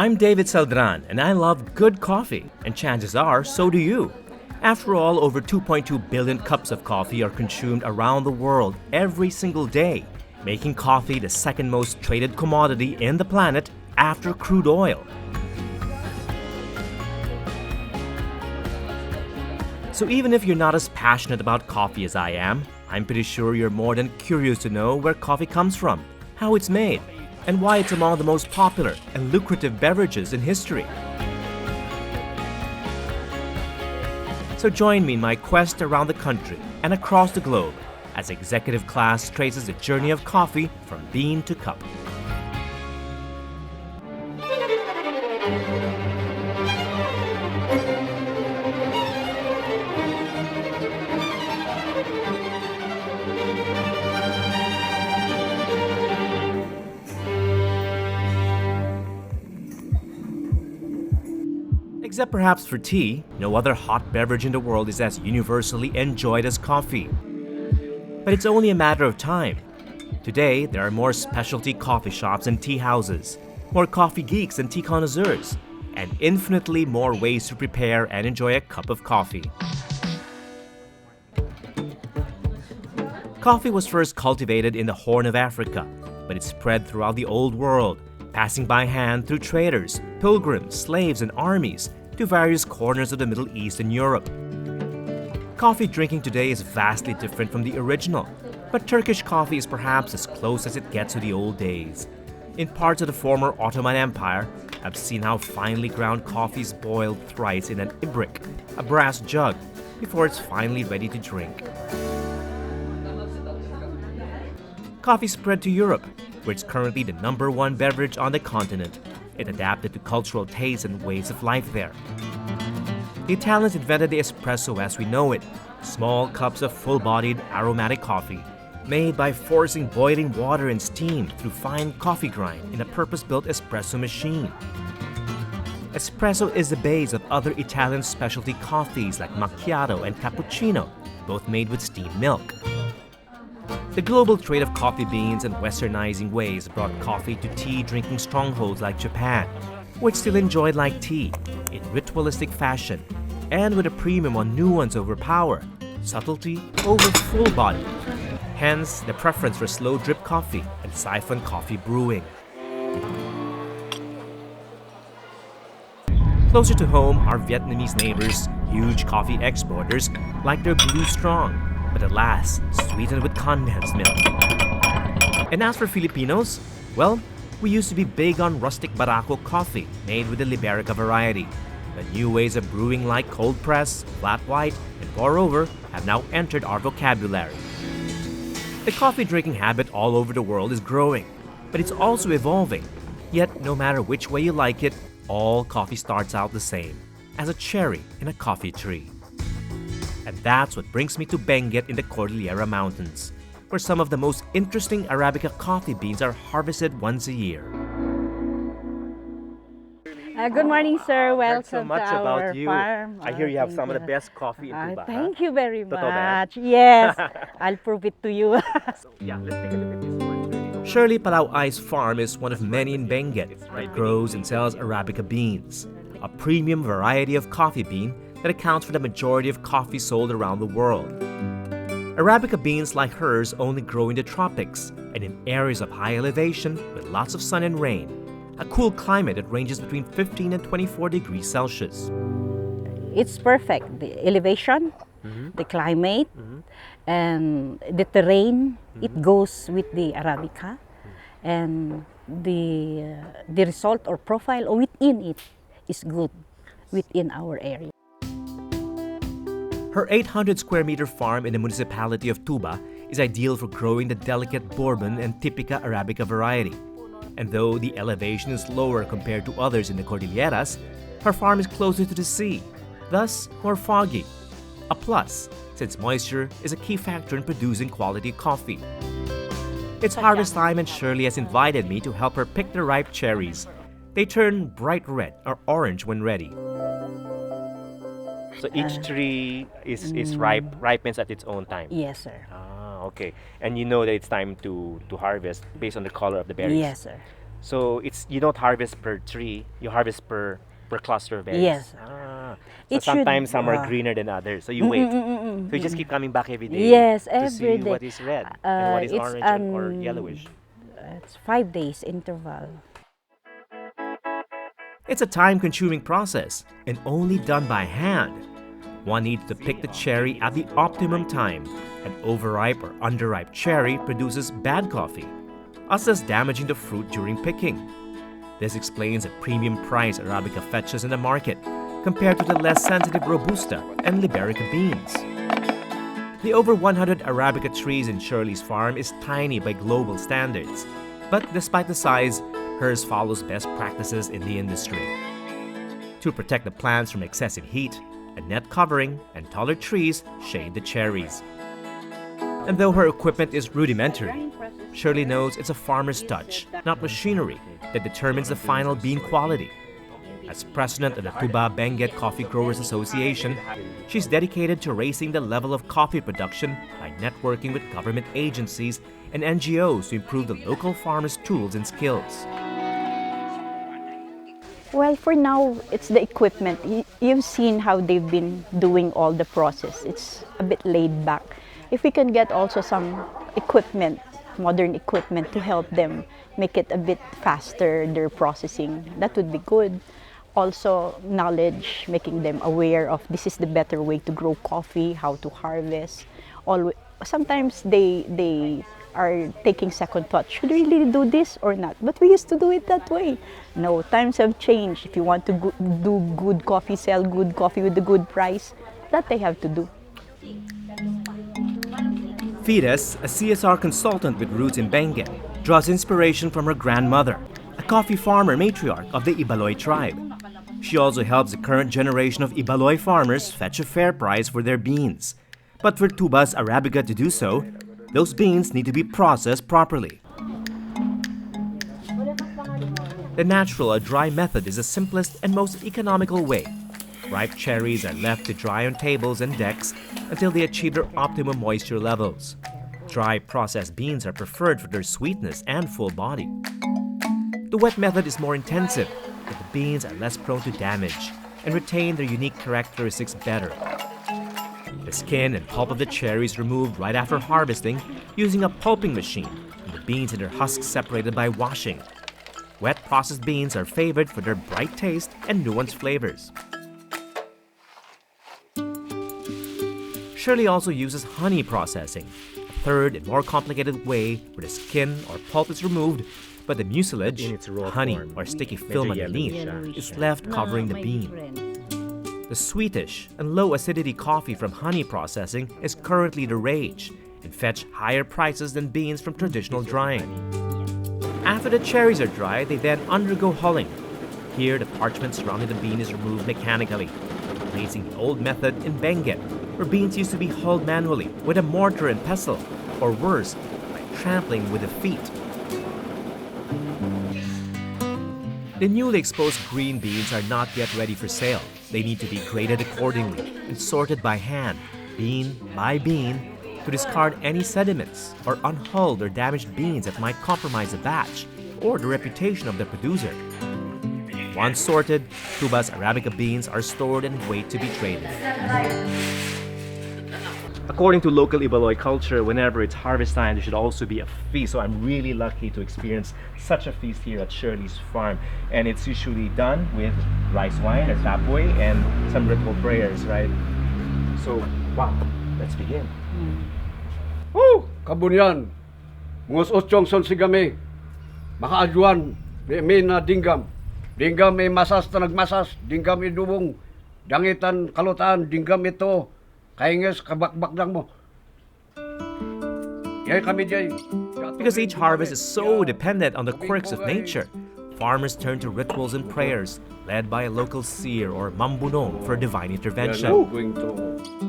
I'm David Celdran, and I love good coffee, and chances are, so do you. After all, over 2.2 billion cups of coffee are consumed around the world every single day, making coffee the second most traded commodity in the planet after crude oil. So even if you're not as passionate about coffee as I am, I'm pretty sure you're more than curious to know where coffee comes from, how it's made, and why it's among the most popular and lucrative beverages in history. So join me in my quest around the country and across the globe as executive class traces the journey of coffee from bean to cup. Except perhaps for tea, no other hot beverage in the world is as universally enjoyed as coffee. But it's only a matter of time. Today, there are more specialty coffee shops and tea houses, more coffee geeks and tea connoisseurs, and infinitely more ways to prepare and enjoy a cup of coffee. Coffee was first cultivated in the Horn of Africa, but it spread throughout the Old World, passing by hand through traders, pilgrims, slaves, and armies to various corners of the Middle East and Europe. Coffee drinking today is vastly different from the original, but Turkish coffee is perhaps as close as it gets to the old days. In parts of the former Ottoman Empire, I've seen how finely ground coffee is boiled thrice in an ibrik, a brass jug, before it's finally ready to drink. Coffee spread to Europe, where it's currently the #1 beverage on the continent. It adapted to cultural tastes and ways of life there. The Italians invented the espresso as we know it, small cups of full-bodied aromatic coffee, made by forcing boiling water and steam through fine coffee grind in a purpose-built espresso machine. Espresso is the base of other Italian specialty coffees like macchiato and cappuccino, both made with steamed milk. The global trade of coffee beans and westernizing ways brought coffee to tea-drinking strongholds like Japan, which still enjoyed like tea, in ritualistic fashion, and with a premium on nuance over power, subtlety over full body. Hence, the preference for slow drip coffee and siphon coffee brewing. Closer to home, our Vietnamese neighbors, huge coffee exporters, like their blue strong, but alas, sweetened with condensed milk. And as for Filipinos, well, we used to be big on rustic Barako coffee made with the Liberica variety. The new ways of brewing like cold press, flat white, and pour over have now entered our vocabulary. The coffee drinking habit all over the world is growing, but it's also evolving. Yet, no matter which way you like it, all coffee starts out the same, as a cherry in a coffee tree. And that's what brings me to Benguet in the Cordillera Mountains, where some of the most interesting Arabica coffee beans are harvested once a year. Good morning, sir. I've heard so Welcome much to our about you. farm. I hear you have Thank some of you. the best coffee in Cuba. Thank you very Totoo ba? much. Yes, I'll prove it to you. Yeah, let's take a look at this one. Shirley Palauay's farm is one of many in Benguet that grows and sells Arabica beans, a premium variety of coffee bean that accounts for the majority of coffee sold around the world. Arabica beans like hers only grow in the tropics and in areas of high elevation with lots of sun and rain, a cool climate that ranges between 15 and 24 degrees Celsius. It's perfect. The elevation, the climate, and the terrain, it goes with the Arabica. And the result or profile within it is good within our area. Her 800 square meter farm in the municipality of Tuba is ideal for growing the delicate Bourbon and Typica Arabica variety. And though the elevation is lower compared to others in the Cordilleras, her farm is closer to the sea, thus more foggy. A plus, since moisture is a key factor in producing quality coffee. It's harvest time and Shirley has invited me to help her pick the ripe cherries. They turn bright red or orange when ready. So each tree is ripens at its own time? Yes, sir. Okay. And you know that it's time to harvest based on the color of the berries? Yes, sir. So you don't harvest per tree, you harvest per cluster of berries. Yes. Ah. So It should, sometimes some are greener than others. So you wait. So you just keep coming back every day Yes, to every see day. what is red and what is It's orange or yellowish. it's 5 days interval. It's a time-consuming process and only done by hand. One needs to pick the cherry at the optimum time. An overripe or underripe cherry produces bad coffee, thus damaging the fruit during picking. This explains the premium price Arabica fetches in the market compared to the less sensitive Robusta and Liberica beans. The over 100 Arabica trees in Shirley's farm is tiny by global standards, but despite the size, hers follows best practices in the industry. To protect the plants from excessive heat, a net covering and taller trees shade the cherries. And though her equipment is rudimentary, Shirley knows it's a farmer's touch, not machinery, that determines the final bean quality. As president of the Tuba Benguet Coffee Growers Association, she's dedicated to raising the level of coffee production by networking with government agencies and NGOs to improve the local farmers' tools and skills. Well, for now, it's the equipment. You've seen how they've been doing all the process. It's a bit laid back. If we can get also some equipment, modern equipment to help them make it a bit faster, their processing, that would be good. Also, knowledge, making them aware of this is the better way to grow coffee, how to harvest. Sometimes they are taking second thought. Should we really do this or not? But we used to do it that way. No, times have changed. If you want to do good coffee, sell good coffee with a good price, that they have to do. Fides, a CSR consultant with roots in Benguet, draws inspiration from her grandmother, a coffee farmer matriarch of the Ibaloy tribe. She also helps the current generation of Ibaloy farmers fetch a fair price for their beans. But for Tuba's Arabica to do so, those beans need to be processed properly. The natural or dry method is the simplest and most economical way. Ripe cherries are left to dry on tables and decks until they achieve their optimum moisture levels. Dry processed beans are preferred for their sweetness and full body. The wet method is more intensive, but the beans are less prone to damage and retain their unique characteristics better. The skin and pulp of the cherry is removed right after harvesting using a pulping machine, and the beans and their husks separated by washing. Wet processed beans are favored for their bright taste and nuanced flavors. Shirley also uses honey processing, a third and more complicated way where the skin or pulp is removed, but the mucilage, honey or sticky film underneath, is left covering the bean. The sweetish and low acidity coffee from honey processing is currently the rage and fetch higher prices than beans from traditional drying. After the cherries are dry, they then undergo hulling. Here, the parchment surrounding the bean is removed mechanically, replacing the old method in Benguet, where beans used to be hulled manually with a mortar and pestle, or worse, by trampling with the feet. The newly exposed green beans are not yet ready for sale. They need to be graded accordingly and sorted by hand, bean by bean, to discard any sediments or unhulled or damaged beans that might compromise the batch or the reputation of the producer. Once sorted, Tuba's Arabica beans are stored and wait to be traded. According to local Ibaloy culture, whenever it's harvest time, there should also be a feast. So I'm really lucky to experience such a feast here at Shirley's farm. And it's usually done with rice wine or tapoy and some ritual prayers, right? So, wow, let's begin. Woo! Kabunyan, ngos osyong son sigami, makaajuan, may na dinggam. Dinggam may masas na nagmasas, dinggam idubong, dangitan kalutaan, dinggam ito, kainges kabakbak lang mo. Yay kami jay. Because each harvest is so dependent on the quirks of nature, farmers turn to rituals and prayers, led by a local seer or mambunong for divine intervention.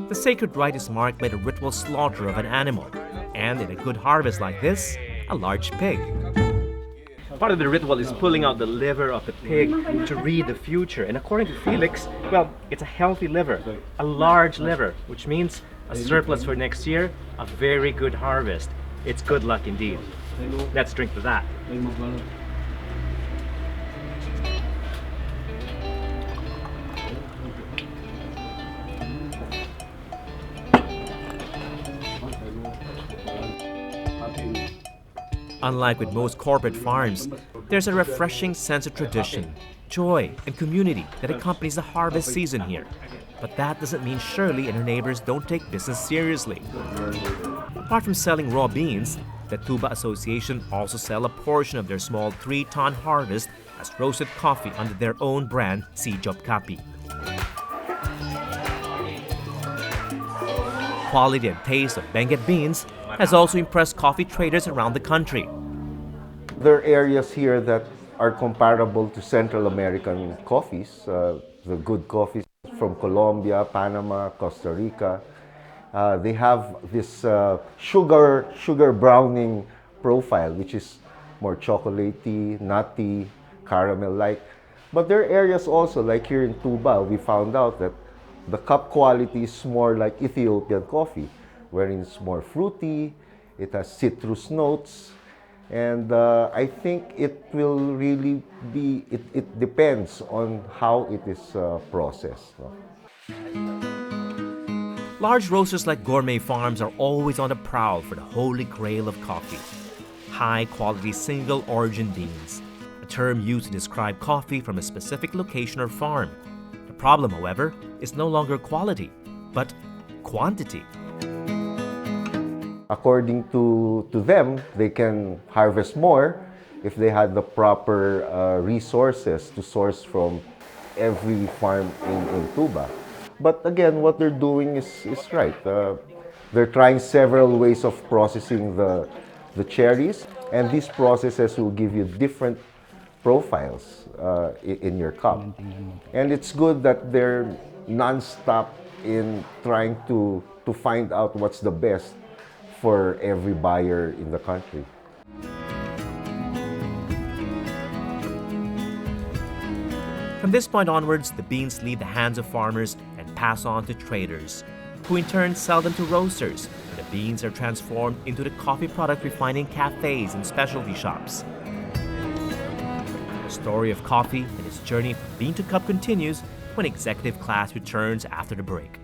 The sacred rite is marked by the ritual slaughter of an animal, and in a good harvest like this, a large pig. Part of the ritual is pulling out the liver of the pig to read the future. And according to Felix, well, it's a healthy liver, a large liver, which means a surplus for next year, a very good harvest. It's good luck indeed. Let's drink to that. Unlike with most corporate farms, there's a refreshing sense of tradition, joy, and community that accompanies the harvest season here. But that doesn't mean Shirley and her neighbors don't take business seriously. Apart from selling raw beans, the Tuba Association also sell a portion of their small 3-ton harvest as roasted coffee under their own brand, Si Job Kapi. Quality and taste of Benguet beans has also impressed coffee traders around the country. There are areas here that are comparable to Central American coffees, the good coffees from Colombia, Panama, Costa Rica. They have this sugar browning profile, which is more chocolatey, nutty, caramel-like. But there are areas also, like here in Tuba, we found out that the cup quality is more like Ethiopian coffee, wherein it's more fruity, it has citrus notes, and I think it will really be, it depends on how it is processed. No? Large roasters like Gourmet Farms are always on the prowl for the holy grail of coffee. High-quality single-origin beans, a term used to describe coffee from a specific location or farm. The problem, however, is no longer quality, but quantity. According to them, they can harvest more if they had the proper resources to source from every farm in Tuba. But again, what they're doing is right. They're trying several ways of processing the cherries, and these processes will give you different profiles in your cup. And it's good that they're non-stop in trying to find out what's the best for every buyer in the country. From this point onwards, the beans leave the hands of farmers and pass on to traders, who in turn sell them to roasters, where the beans are transformed into the coffee product refining cafes and specialty shops. The story of coffee and its journey from bean to cup continues when Executive Class returns after the break.